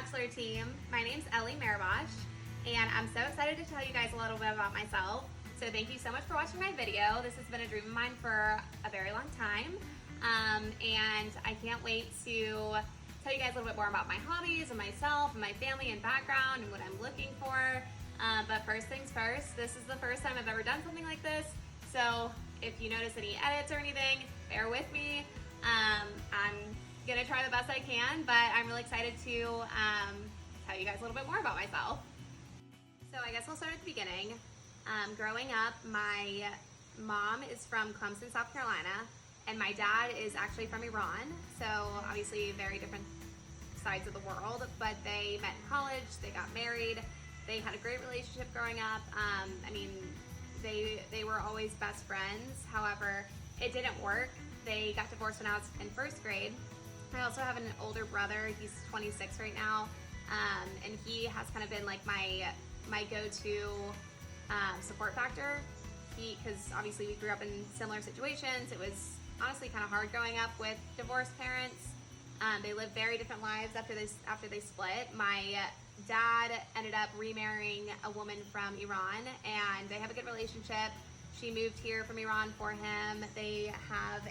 Bachelor team. My name's Ellie Mehrbakhsh, and I'm so excited to tell you guys a little bit about myself. So thank you so much for watching my video. This has been a dream of mine for a very long time, and I can't wait to tell you guys a little bit more about my hobbies and myself and my family and background and what I'm looking for. But first things first, this is the first time I've ever done something like this, so if you notice any edits or anything, bear with me. I'm gonna try the best I can, but I'm really excited to tell you guys a little bit more about myself. So I guess I'll start at the beginning. Growing up, my mom is from Clemson, South Carolina, and my dad is actually from Iran. So obviously very different sides of the world, but they met in college, they got married, they had a great relationship growing up. I mean, they were always best friends. However, it didn't work. They got divorced when I was in first grade. I also have an older brother. He's 26 right now, and he has kind of been like my go-to support factor. Because obviously we grew up in similar situations. It was honestly kind of hard growing up with divorced parents. They lived very different lives after they split. My dad ended up remarrying a woman from Iran, and they have a good relationship. She moved here from Iran for him. They have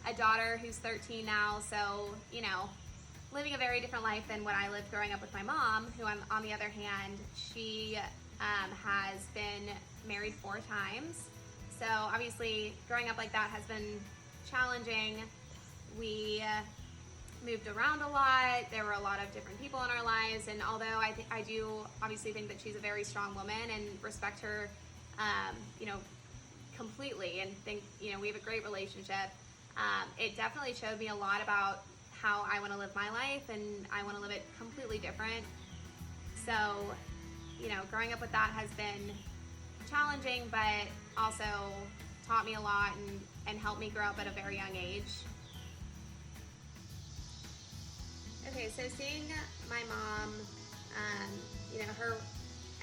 a daughter who's 13 now, so, you know, living a very different life than what I lived growing up with my mom, who on the other hand, she has been married 4 times. So obviously growing up like that has been challenging. We moved around a lot. There were a lot of different people in our lives, and although I do obviously think that she's a very strong woman and respect her, you know, completely, and think, you know, we have a great relationship. It definitely showed me a lot about how I want to live my life, and I want to live it completely different. So, you know, growing up with that has been challenging, but also taught me a lot and helped me grow up at a very young age. Okay, so seeing my mom, you know,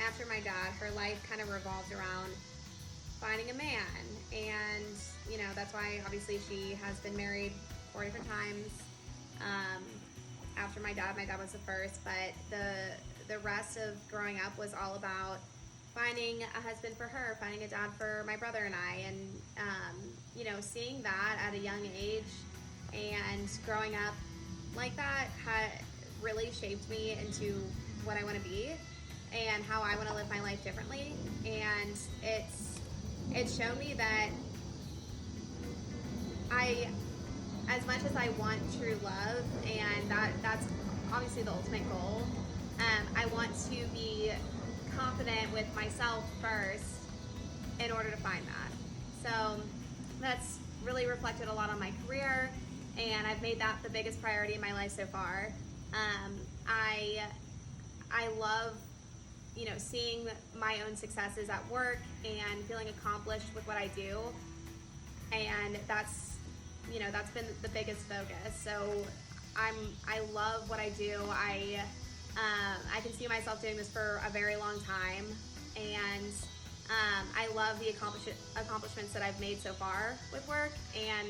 after my dad, her life kind of revolved around finding a man, and you know, that's why obviously she has been married 4 different times. After my dad was the first, but the rest of growing up was all about finding a husband for her, finding a dad for my brother and I, and you know, seeing that at a young age and growing up like that really shaped me into what I want to be and how I want to live my life differently. And it's shown me that as much as I want true love, and that's obviously the ultimate goal, I want to be confident with myself first in order to find that. So that's really reflected a lot on my career, and I've made that the biggest priority in my life so far. I love, you know, seeing my own successes at work and feeling accomplished with what I do, and that's, you know, that's been the biggest focus. So I love what I do. I can see myself doing this for a very long time, and I love the accomplishments that I've made so far with work, and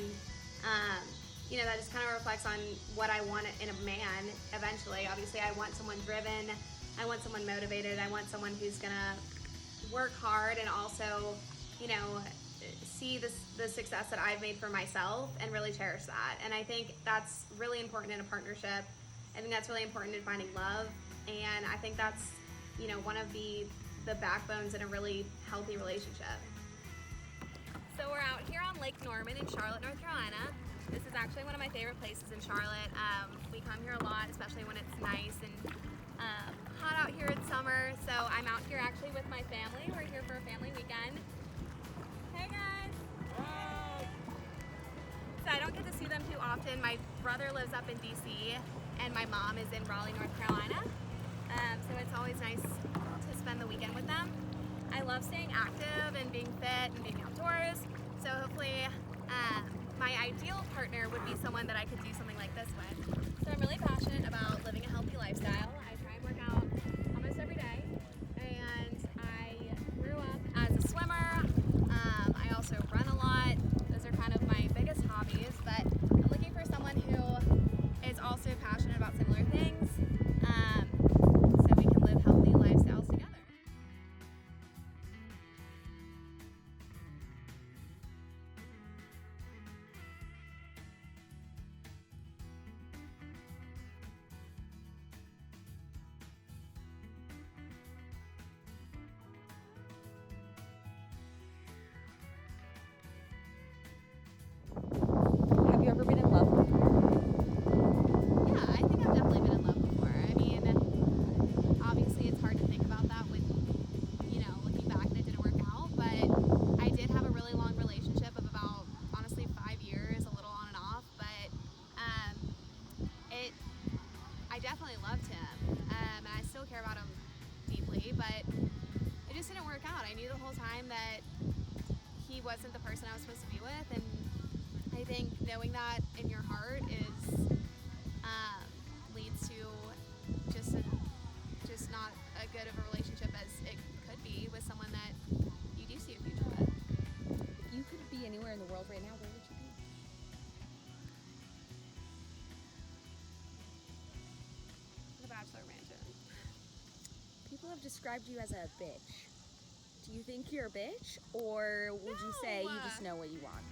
you know, that just kind of reflects on what I want in a man eventually. Obviously, I want someone driven, I want someone motivated, I want someone who's gonna work hard and also, you know, see the success that I've made for myself and really cherish that. And I think that's really important in a partnership. I think that's really important in finding love, and I think that's, you know, one of the backbones in a really healthy relationship. So we're out here on Lake Norman in Charlotte, North Carolina. This is actually one of my favorite places in Charlotte. We come here a lot, especially when it's nice and hot out here in summer. So I'm out here actually with my family. We're here for a family weekend. Hey guys! Hey! So I don't get to see them too often. My brother lives up in DC, and my mom is in Raleigh, North Carolina. So it's always nice to spend the weekend with them. I love staying active and being fit and being outdoors. So hopefully my ideal partner would be someone that I could do something like this with. So I'm really passionate about living a healthy lifestyle. I try and work out almost every day, and I grew up as a swimmer. I also run a lot. Those are kind of my biggest hobbies, but I'm looking for someone who is also passionate about similar things. definitely loved him, and I still care about him deeply, but it just didn't work out. I knew the whole time that he wasn't the person I was supposed to be with, and I think knowing that in your heart leads to just not a good of a relationship as it could be with someone that you do see a future with. If you could be anywhere in the world right now, where would you be? The Bachelor Mansion. People have described you as a bitch. Do you think you're a bitch, or would you say you just know what you want?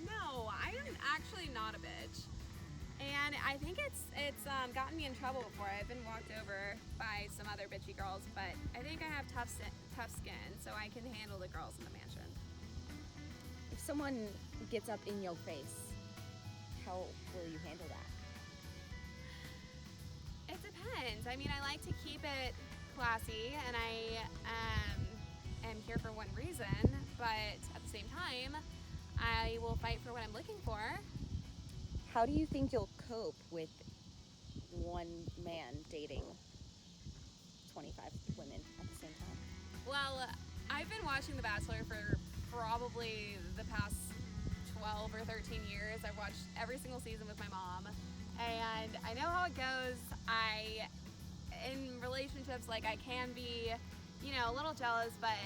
No, I'm actually not a bitch. And I think it's gotten me in trouble before. I've been walked over by some other bitchy girls, but I think I have tough skin, so I can handle the girls in the mansion. If someone gets up in your face, how will you handle that? It depends. I mean, I like to keep it classy, and I am here for one reason, but at the same time, I will fight for what I'm looking for. How do you think you'll cope with one man dating 25 women at the same time? Well, I've been watching The Bachelor for probably the past 12 or 13 years. I've watched every single season with my mom, and I know how it goes. In relationships, like, I can be, a little jealous, but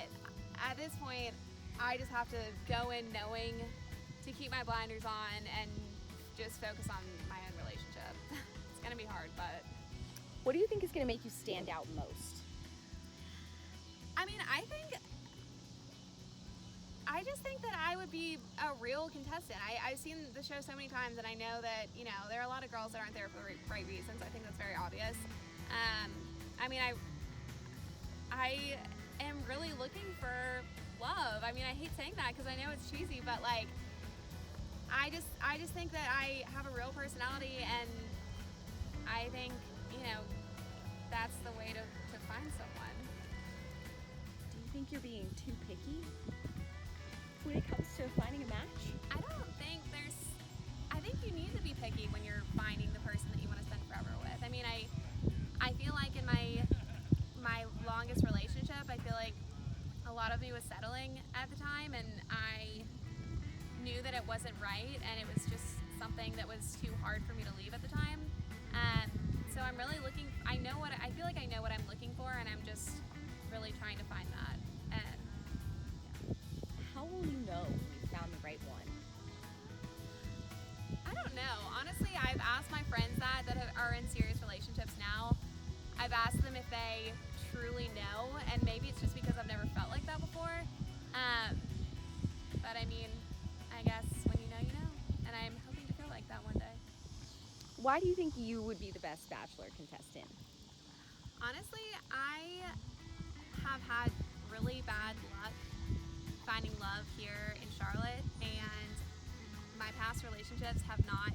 at this point, I just have to go in knowing to keep my blinders on and just focus on my own relationship. It's gonna be hard, but... What do you think is gonna make you stand out most? I mean, I just think that I would be a real contestant. I've seen the show so many times, and I know that, there are a lot of girls that aren't there for the right reasons. I think that's very obvious. I mean, I am really looking for love. I mean, I hate saying that because I know it's cheesy, but like, I just think that I have a real personality, and I think, that's the way to find someone. Do you think you're being too picky when it comes to finding a match? I think you need to be picky when you're finding the person that you want to spend forever with. I mean, I feel like in my longest relationship, I feel like a lot of me was settling at the time, and I knew that it wasn't right, and it was just something that was too hard for me to leave at the time. So I'm really I feel like I know what I'm looking for, and I'm just really trying to find that. And yeah. How will you know when you found the right one? I don't know. Honestly, I've asked my friends that are in serious relationships now. I've asked them if they truly know, and maybe it's just because I've never felt like that before. But I mean, I guess when you know, you know. And I'm hoping to feel like that one day. Why do you think you would be the best Bachelor contestant? Honestly, I have had really bad luck finding love here in Charlotte, and my past relationships have not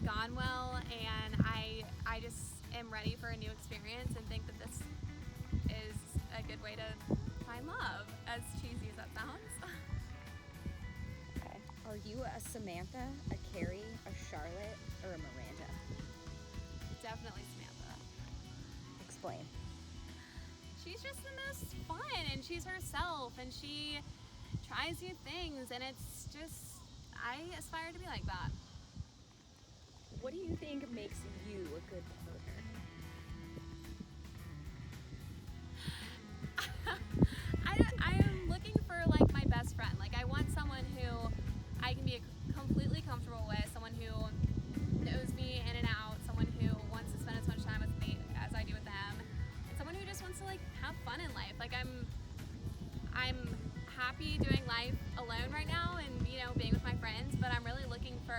gone well, and I just am ready for a new experience and think that this is a good way to find love, as cheesy as that sounds. Okay. Are you a Samantha, a Carrie, a Charlotte, or a Miranda? Definitely Samantha. Explain. She's just the most fun, and she's herself, and she tries new things, and it's just, I aspire to be like that. What do you think makes you a good partner? I am looking for like my best friend. Like, I want someone who I can be completely comfortable with, someone who knows me in and out, someone who wants to spend as much time with me as I do with them, and someone who just wants to like have fun in life. Like, I'm happy doing life alone right now and being with my friends, but I'm really looking for